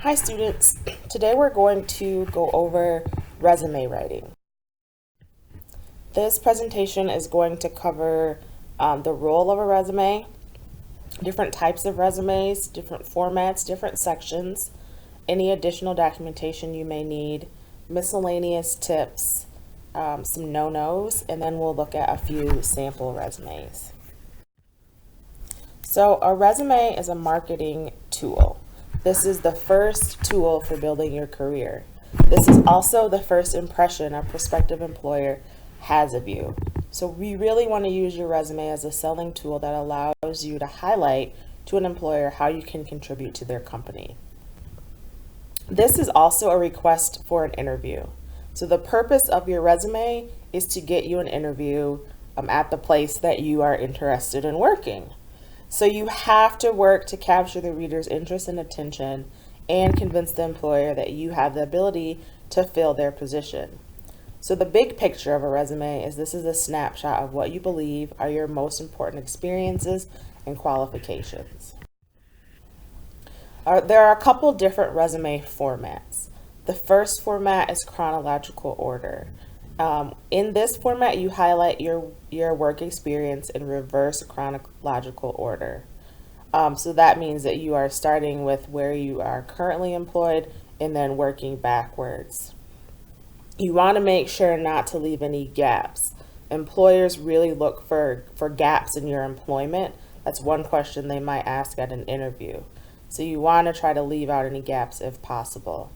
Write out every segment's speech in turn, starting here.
Hi students, today we're going to go over resume writing. This presentation is going to cover the role of a resume, different types of resumes, different formats, different sections, any additional documentation you may need, miscellaneous tips, some no-nos, and then we'll look at a few sample resumes. So a resume is a marketing tool. This is the first tool for building your career. This is also the first impression a prospective employer has of you. So we really want to use your resume as a selling tool that allows you to highlight to an employer how you can contribute to their company. This is also a request for an interview. So the purpose of your resume is to get you an interview at the place that you are interested in working. So you have to work to capture the reader's interest and attention and convince the employer that you have the ability to fill their position. So the big picture of a resume is this is a snapshot of what you believe are your most important experiences and qualifications. There are a couple different resume formats. The first format is chronological order. In this format, you highlight your work experience in reverse chronological order. So that means that you are starting with where you are currently employed and then working backwards. You want to make sure not to leave any gaps. Employers really look for gaps in your employment. That's one question they might ask at an interview. So you want to try to leave out any gaps if possible.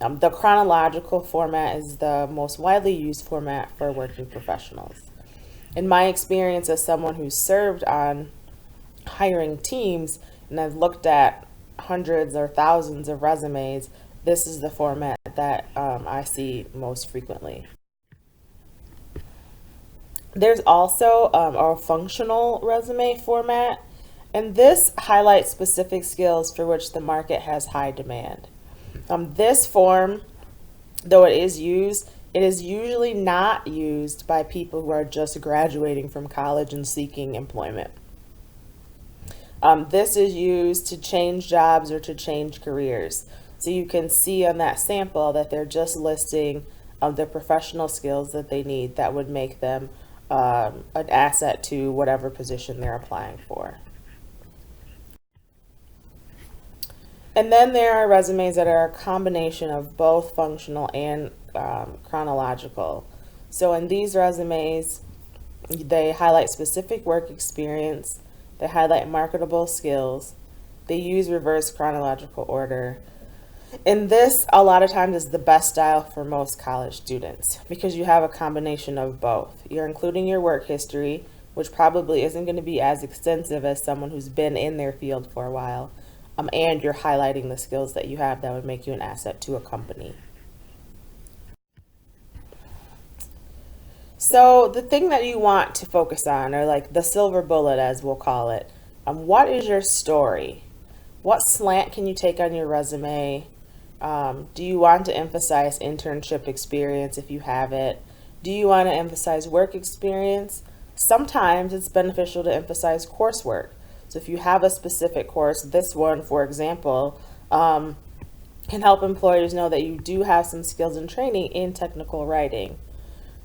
The chronological format is the most widely used format for working professionals. In my experience as someone who's served on hiring teams and I've looked at hundreds or thousands of resumes, this is the format that I see most frequently. There's also a functional resume format, and this highlights specific skills for which the market has high demand. This form, though it is usually not used by people who are just graduating from college and seeking employment. This is used to change jobs or to change careers. So you can see on that sample that they're just listing the professional skills that they need that would make them an asset to whatever position they're applying for. And then there are resumes that are a combination of both functional and chronological. So in these resumes, they highlight specific work experience, they highlight marketable skills, they use reverse chronological order. And this, a lot of times, is the best style for most college students because you have a combination of both. You're including your work history, which probably isn't going to be as extensive as someone who's been in their field for a while. And you're highlighting the skills that you have that would make you an asset to a company. So the thing that you want to focus on, or like the silver bullet as we'll call it, what is your story? What slant can you take on your resume? Do you want to emphasize internship experience if you have it? Do you want to emphasize work experience? Sometimes it's beneficial to emphasize coursework. So if you have a specific course, this one, for example, can help employers know that you do have some skills and training in technical writing.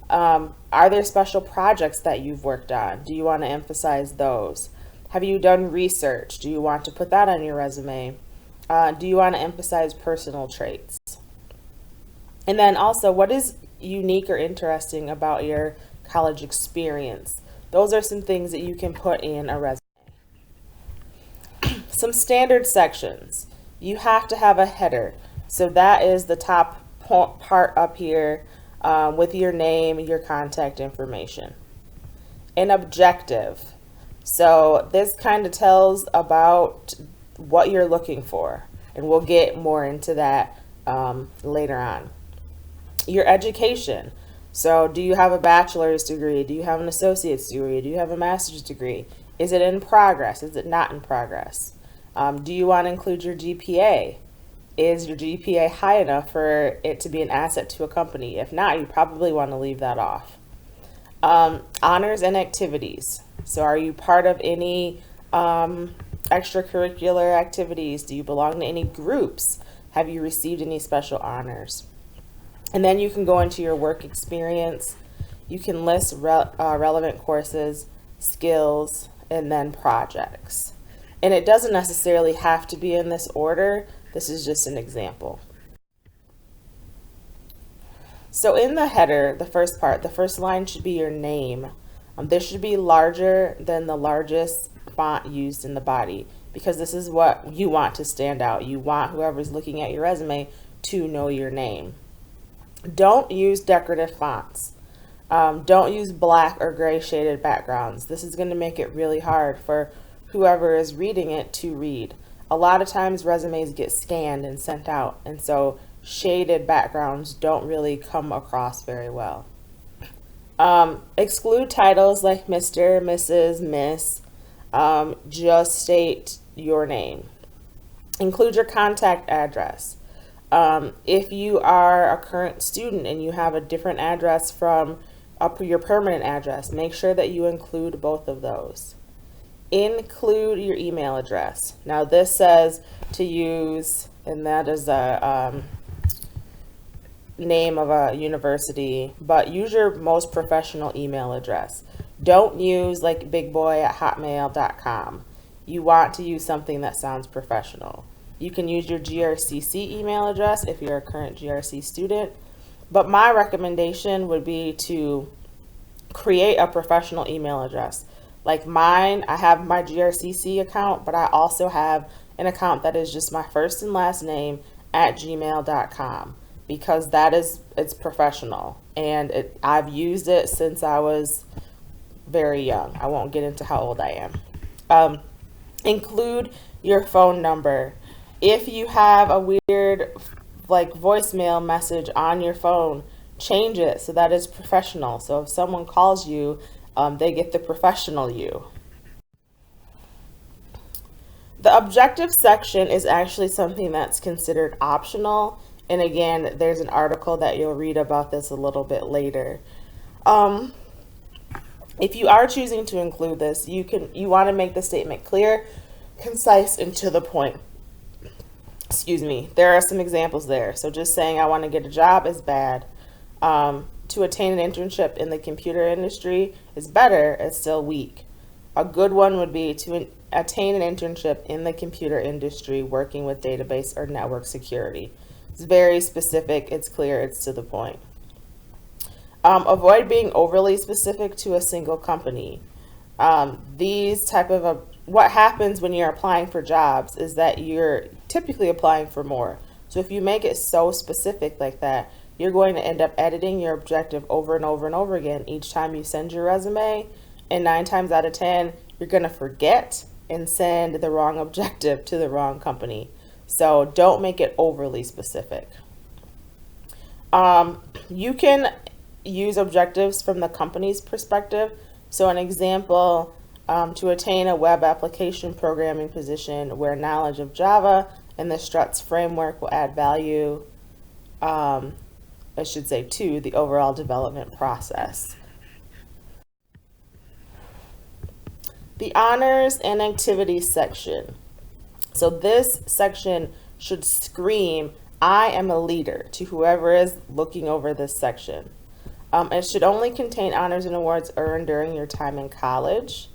Are there special projects that you've worked on? Do you want to emphasize those? Have you done research? Do you want to put that on your resume? Do you want to emphasize personal traits? And then also, what is unique or interesting about your college experience? Those are some things that you can put in a resume. Some standard sections. You have to have a header. So that is the top part up here with your name, your contact information. An objective. So this kind of tells about what you're looking for, and we'll get more into that later on. Your education. So do you have a bachelor's degree? Do you have an associate's degree? Do you have a master's degree? Is it in progress? Is it not in progress? Do you want to include your GPA? Is your GPA high enough for it to be an asset to a company? If not, you probably want to leave that off. Honors and activities. So are you part of any Extracurricular activities. Do you belong to any groups? Have you received any special honors? And then you can go into your work experience. You can list relevant courses, skills, and then projects. And it doesn't necessarily have to be in this order. This is just an example. So in the header, the first part, the first line should be your name. This should be larger than the largest font used in the body, because this is what you want to stand out. You want whoever's looking at your resume to know your name. Don't use decorative fonts. Don't use black or gray shaded backgrounds. This is going to make it really hard for whoever is reading it to read. A lot of times resumes get scanned and sent out, and so shaded backgrounds don't really come across very well. Exclude titles like Mr., Mrs., Miss. Just state your name. Include your contact address. If you are a current student and you have a different address from your permanent address, make sure that you include both of those. Include your email address. Now this says to use, and that is a name of a university, but use your most professional email address. Don't use like bigboy@hotmail.com. You want to use something that sounds professional. You can use your GRCC email address if you're a current GRC student, but my recommendation would be to create a professional email address. Like mine, I have my GRCC account, but I also have an account that is just my first and last name at gmail.com, because it's professional, and I've used it since I was very young. I won't get into how old I am. Include your phone number. If you have a weird like voicemail message on your phone, change it so that it's professional. So if someone calls you, they get the professional you. The objective section is actually something that's considered optional. And again, there's an article that you'll read about this a little bit later. If you are choosing to include this, you want to make the statement clear, concise, and to the point. Excuse me. There are some examples there. So just saying I want to get a job is bad. To attain an internship in the computer industry is better. It's still weak. A good one would be to attain an internship in the computer industry working with database or network security. It's very specific. It's clear. It's to the point. Avoid being overly specific to a single company. What happens when you're applying for jobs is that you're typically applying for more. So if you make it so specific like that, you're going to end up editing your objective over and over and over again each time you send your resume, and 9 times out of 10, you're going to forget and send the wrong objective to the wrong company. So don't make it overly specific. You can use objectives from the company's perspective. So an example, to attain a web application programming position where knowledge of Java and the Struts framework will add value, to the overall development process. The honors and activities section. So this section should scream, I am a leader, to whoever is looking over this section. It should only contain honors and awards earned during your time in college.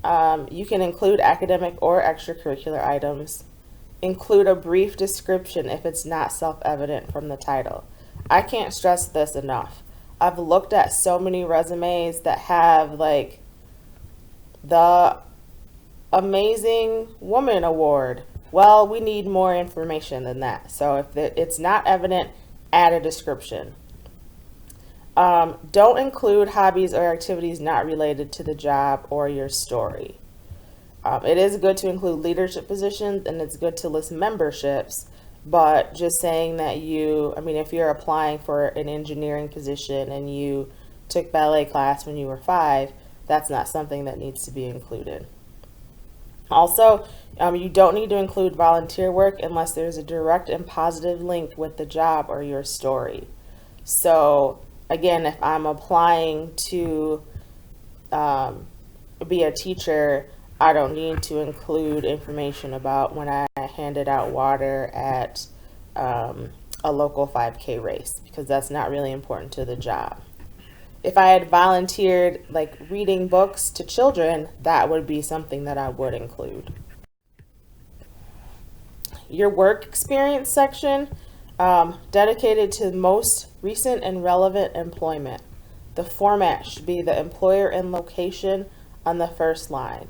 You can include academic or extracurricular items. Include a brief description if it's not self-evident from the title. I can't stress this enough. I've looked at so many resumes that have like the Amazing Woman Award. Well, we need more information than that. So if it's not evident, add a description. Don't include hobbies or activities not related to the job or your story. It is good to include leadership positions, and it's good to list memberships, but just saying that if you're applying for an engineering position and you took ballet class when you were 5, that's not something that needs to be included. Also, you don't need to include volunteer work unless there's a direct and positive link with the job or your story. So again, if I'm applying to be a teacher, I don't need to include information about when I handed out water at a local 5K race because that's not really important to the job. If I had volunteered like reading books to children, that would be something that I would include. Your work experience section, dedicated to most recent and relevant employment. The format should be the employer and location on the first line.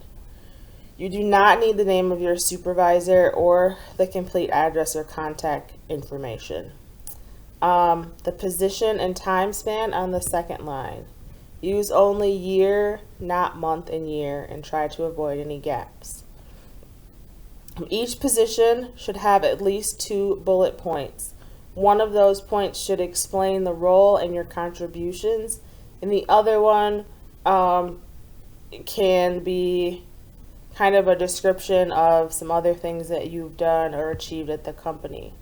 You do not need the name of your supervisor or the complete address or contact information. The position and time span on the second line. Use only year, not month and year, and try to avoid any gaps. Each position should have at least 2 bullet points. One of those points should explain the role and your contributions, and the other one can be kind of a description of some other things that you've done or achieved at the company.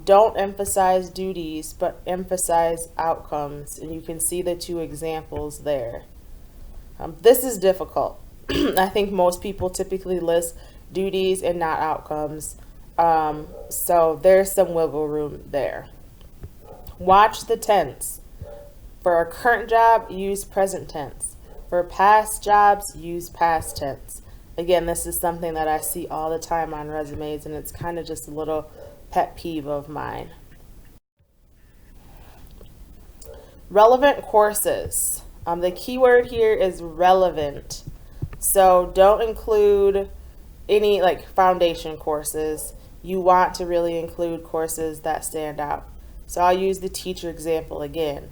Don't emphasize duties, but emphasize outcomes, and you can see the 2 examples there. This is difficult. I think most people typically list duties and not outcomes, so there's some wiggle room there. Watch the tense. For a current job, use present tense. For past jobs, use past tense. Again, this is something that I see all the time on resumes, and it's kind of just a little pet peeve of mine. Relevant courses. The keyword here is relevant. So don't include any like foundation courses. You want to really include courses that stand out. So I'll use the teacher example again.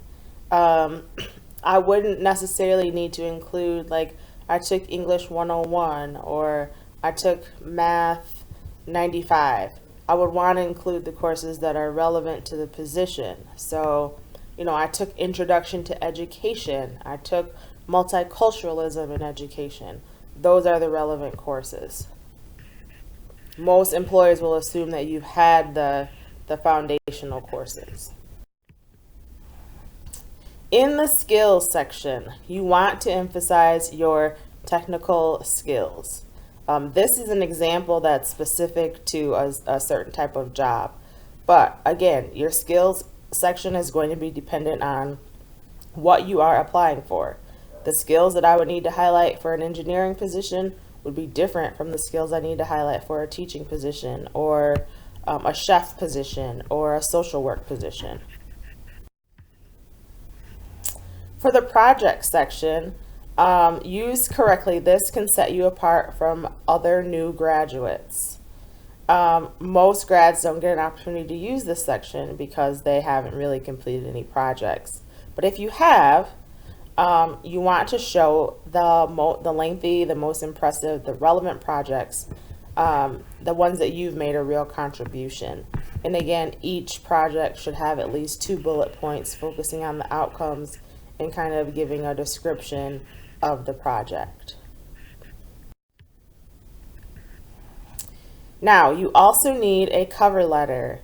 I wouldn't necessarily need to include like I took English 101 or I took Math 95. I would want to include the courses that are relevant to the position. So, I took Introduction to Education. I took Multiculturalism in Education. Those are the relevant courses. Most employers will assume that you've had the foundational courses. In the skills section, you want to emphasize your technical skills. This is an example that's specific to a certain type of job. But again, your skills section is going to be dependent on what you are applying for. The skills that I would need to highlight for an engineering position would be different from the skills I need to highlight for a teaching position or a chef position or a social work position. For the project section, used correctly, this can set you apart from other new graduates. Most grads don't get an opportunity to use this section because they haven't really completed any projects. But if you have, you want to show the lengthy, the most impressive, the relevant projects, the ones that you've made a real contribution. And again, each project should have at least 2 bullet points focusing on the outcomes and kind of giving a description of the project. Now, you also need a cover letter.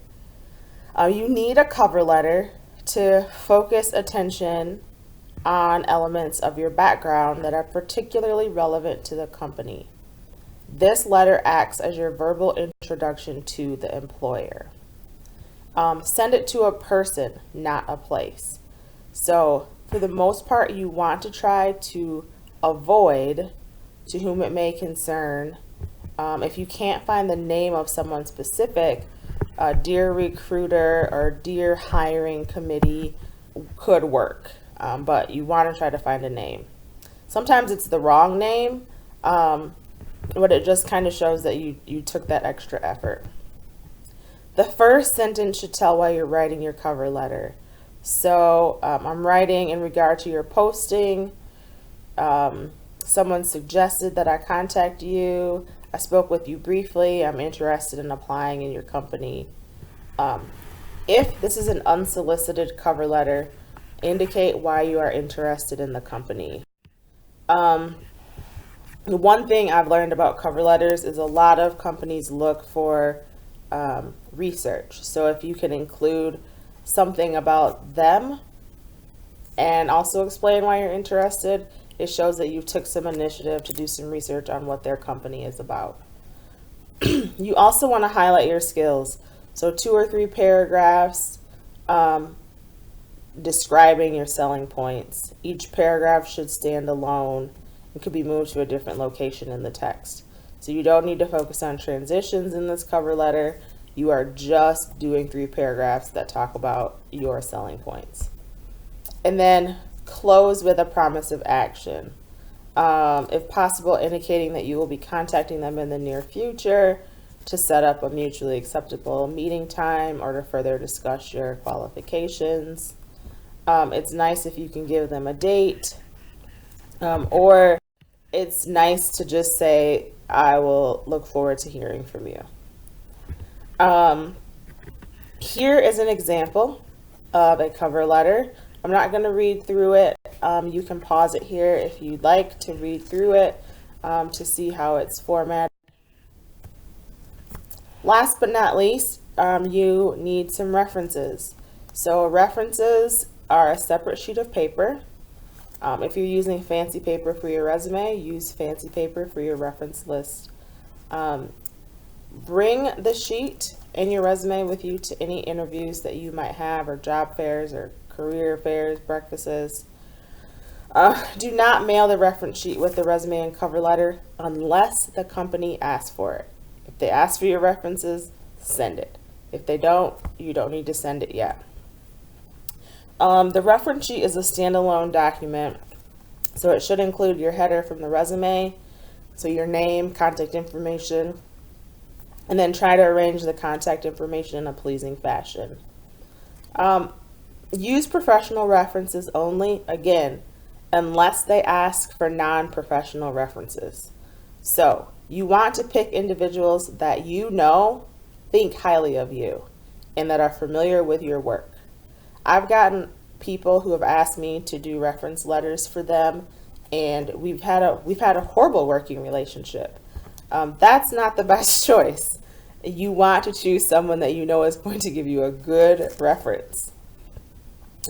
You need a cover letter to focus attention on elements of your background that are particularly relevant to the company. This letter acts as your verbal introduction to the employer. Send it to a person, not a place. So, for the most part, you want to try to avoid to whom it may concern. If you can't find the name of someone specific, dear recruiter or dear hiring committee could work, but you want to try to find a name. Sometimes it's the wrong name, but it just kind of shows that you took that extra effort. The first sentence should tell why you're writing your cover letter. So I'm writing in regard to your posting. Someone suggested that I contact you. I spoke with you briefly. I'm interested in applying in your company. If this is an unsolicited cover letter, indicate why you are interested in the company. The one thing I've learned about cover letters is a lot of companies look for research. So if you can include something about them and also explain why you're interested, It shows that you took some initiative to do some research on what their company is about. You also want to highlight your skills. So 2 or 3 paragraphs describing your selling points. Each paragraph should stand alone and could be moved to a different location in the text. So you don't need to focus on transitions in this cover letter. You are just doing 3 paragraphs that talk about your selling points. And then close with a promise of action. If possible, indicating that you will be contacting them in the near future to set up a mutually acceptable meeting time or to further discuss your qualifications. It's nice if you can give them a date, or it's nice to just say, I will look forward to hearing from you. Here is an example of a cover letter. I'm not going to read through it. You can pause it here if you'd like to read through it to see how it's formatted. Last but not least, you need some references. So references are a separate sheet of paper. If you're using fancy paper for your resume, use fancy paper for your reference list. Bring the sheet and your resume with you to any interviews that you might have, or job fairs or career fairs, breakfasts. Do not mail the reference sheet with the resume and cover letter unless the company asks for it. If they ask for your references, send it. If they don't, you don't need to send it yet. The reference sheet is a standalone document, so it should include your header from the resume, so your name, contact information, and then try to arrange the contact information in a pleasing fashion. Use professional references only, again, unless they ask for non-professional references. So you want to pick individuals that you know think highly of you and that are familiar with your work. I've gotten people who have asked me to do reference letters for them, and we've had a horrible working relationship. That's not the best choice. You want to choose someone that you know is going to give you a good reference.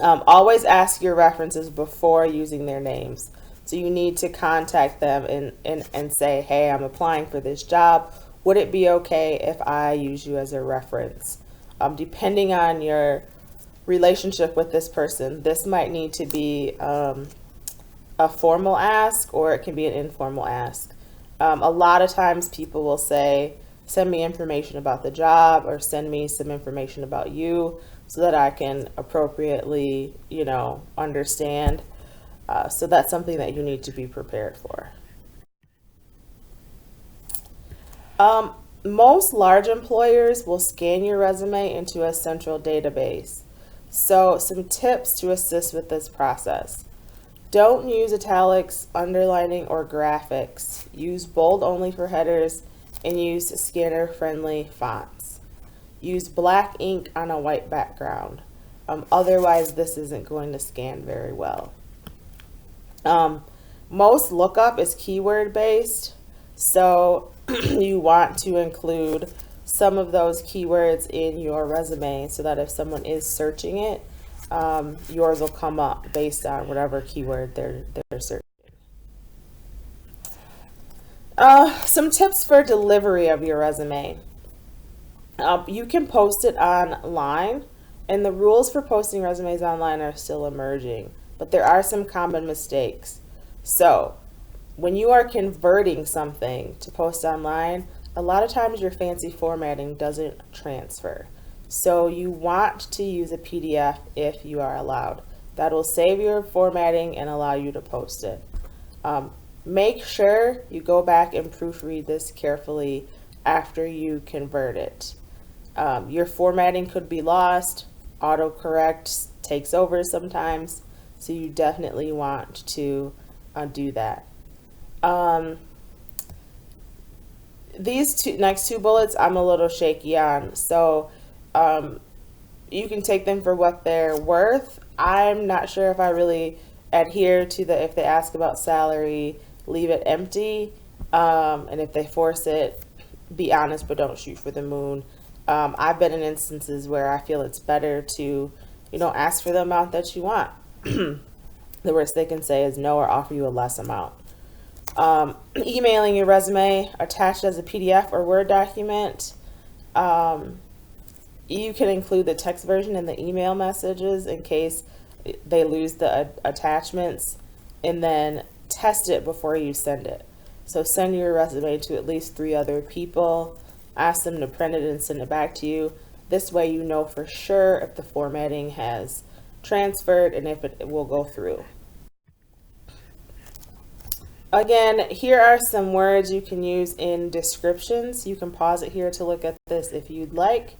Always ask your references before using their names. So you need to contact them and say, hey, I'm applying for this job. Would it be okay if I use you as a reference? Depending on your relationship with this person, this might need to be a formal ask, or it can be an informal ask. A lot of times people will say, send me information about the job, or send me some information about you so that I can appropriately, understand. So that's something that you need to be prepared for. Most large employers will scan your resume into a central database. So some tips to assist with this process. Don't use italics, underlining, or graphics. Use bold only for headers and use scanner-friendly fonts. Use black ink on a white background. Otherwise, this isn't going to scan very well. Most lookup is keyword based, so you want to include some of those keywords in your resume so that if someone is searching it, yours will come up based on whatever keyword they're searching. Some tips for delivery of your resume. You can post it online, and the rules for posting resumes online are still emerging, but there are some common mistakes. So when you are converting something to post online, a lot of times your fancy formatting doesn't transfer. So you want to use a PDF if you are allowed. That will save your formatting and allow you to post it. Make sure you go back and proofread this carefully after you convert it. Your formatting could be lost. Autocorrect takes over sometimes, so you definitely want to do that. These next two bullets I'm a little shaky on, so you can take them for what they're worth. I'm not sure if I really adhere to the, if they ask about salary, leave it empty, and if they force it, be honest but don't shoot for the moon. I've been in instances where I feel it's better to, ask for the amount that you want. The worst they can say is no or offer you a less amount. Emailing your resume attached as a PDF or Word document. You can include the text version in the email messages in case they lose the attachments, and then test it before you send it. So send your resume to at least 3 other people, ask them to print it and send it back to you. This way you know for sure if the formatting has transferred and if it will go through. Again, here are some words you can use in descriptions. You can pause it here to look at this if you'd like.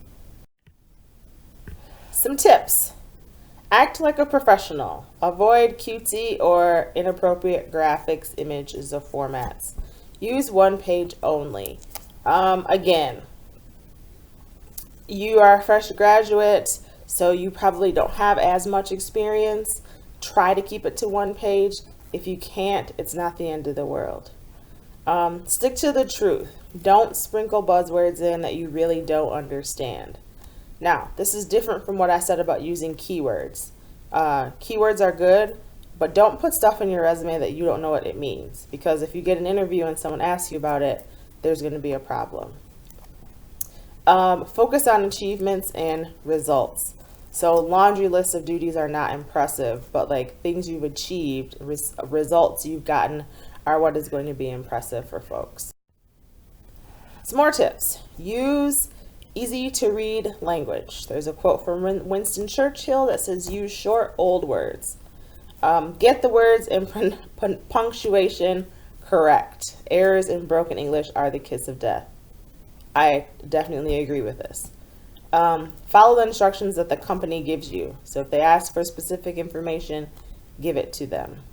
Some tips. Act like a professional. Avoid cutesy or inappropriate graphics, images, or formats. Use one page only. Again, you are a fresh graduate, so you probably don't have as much experience. Try to keep it to one page. If you can't, it's not the end of the world. Stick to the truth. Don't sprinkle buzzwords in that you really don't understand. Now, this is different from what I said about using keywords. Keywords are good, but don't put stuff in your resume that you don't know what it means, because if you get an interview and someone asks you about it, there's going to be a problem. Focus on achievements and results. So laundry lists of duties are not impressive, but like things you've achieved, results you've gotten are what is going to be impressive for folks. Some more tips. Use easy to read language. There's a quote from Winston Churchill that says, use short, old words. Get the words and punctuation correct. Errors in broken English are the kiss of death. I definitely agree with this. Follow the instructions that the company gives you. So if they ask for specific information, give it to them.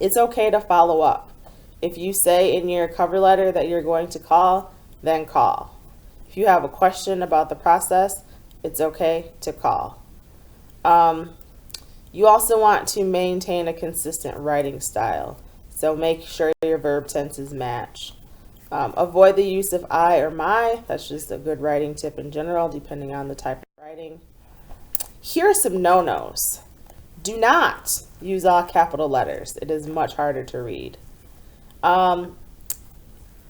It's okay to follow up. If you say in your cover letter that you're going to call, then call. If you have a question about the process, it's okay to call. You also want to maintain a consistent writing style. So make sure your verb tenses match. Avoid the use of I or my. That's just a good writing tip in general, depending on the type of writing. Here are some no-nos. Do not use all capital letters. It is much harder to read.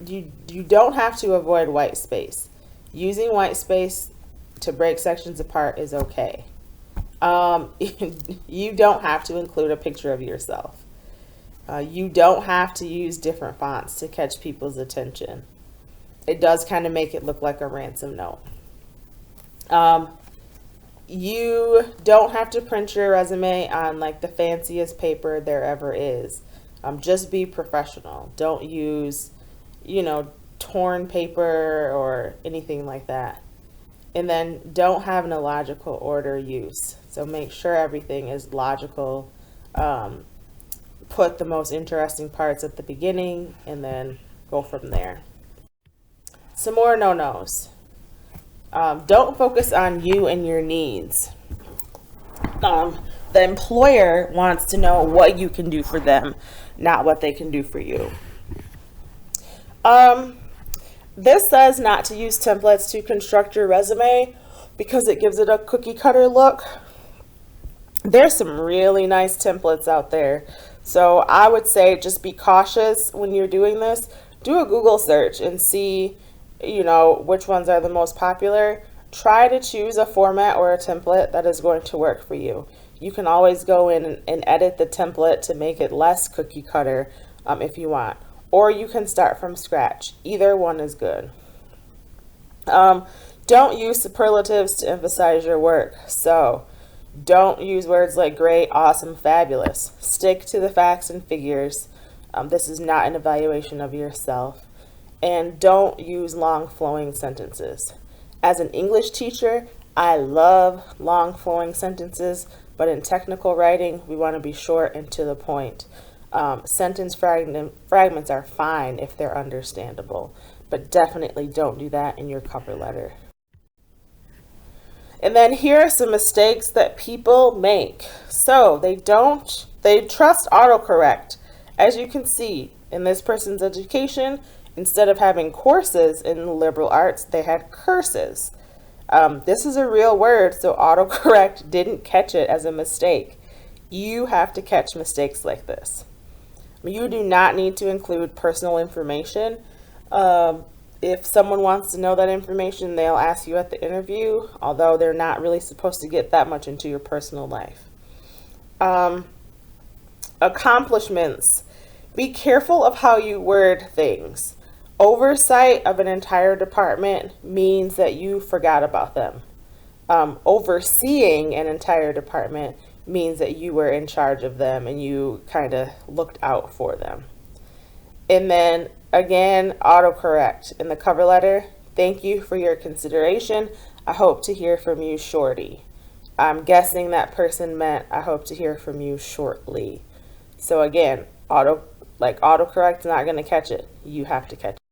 You don't have to avoid white space. Using white space to break sections apart is okay. You don't have to include a picture of yourself. You don't have to use different fonts to catch people's attention. It does kind of make it look like a ransom note. You don't have to print your resume on like the fanciest paper there ever is. Just be professional. Don't use, torn paper or anything like that. And then don't have an illogical order use. So make sure everything is logical. Put the most interesting parts at the beginning and then go from there. Some more no-nos. Don't focus on you and your needs. The employer wants to know what you can do for them, not what they can do for you. This says not to use templates to construct your resume because it gives it a cookie cutter look. There's some really nice templates out there. So I would say just be cautious when you're doing this. Do a Google search and see, which ones are the most popular. Try to choose a format or a template that is going to work for you. You can always go in and edit the template to make it less cookie cutter if you want. Or you can start from scratch. Either one is good. Don't use superlatives to emphasize your work. So don't use words like great, awesome, fabulous. Stick to the facts and figures. This is not an evaluation of yourself. And don't use long flowing sentences. As an English teacher, I love long flowing sentences, but in technical writing, we want to be short and to the point. Sentence fragments are fine if they're understandable, but definitely don't do that in your cover letter. And then here are some mistakes that people make. So they trust autocorrect. As you can see in this person's education, instead of having courses in liberal arts, they had curses. This is a real word, so autocorrect didn't catch it as a mistake. You have to catch mistakes like this. You do not need to include personal information. If someone wants to know that information, they'll ask you at the interview, although they're not really supposed to get that much into your personal life. Accomplishments. Be careful of how you word things. Oversight of an entire department means that you forgot about them. Overseeing an entire department means that you were in charge of them and you kind of looked out for them. And then again, autocorrect in the cover letter. Thank you for your consideration. I hope to hear from you shortly. I'm guessing that person meant I hope to hear from you shortly. So again, autocorrect's not going to catch it. You have to catch it.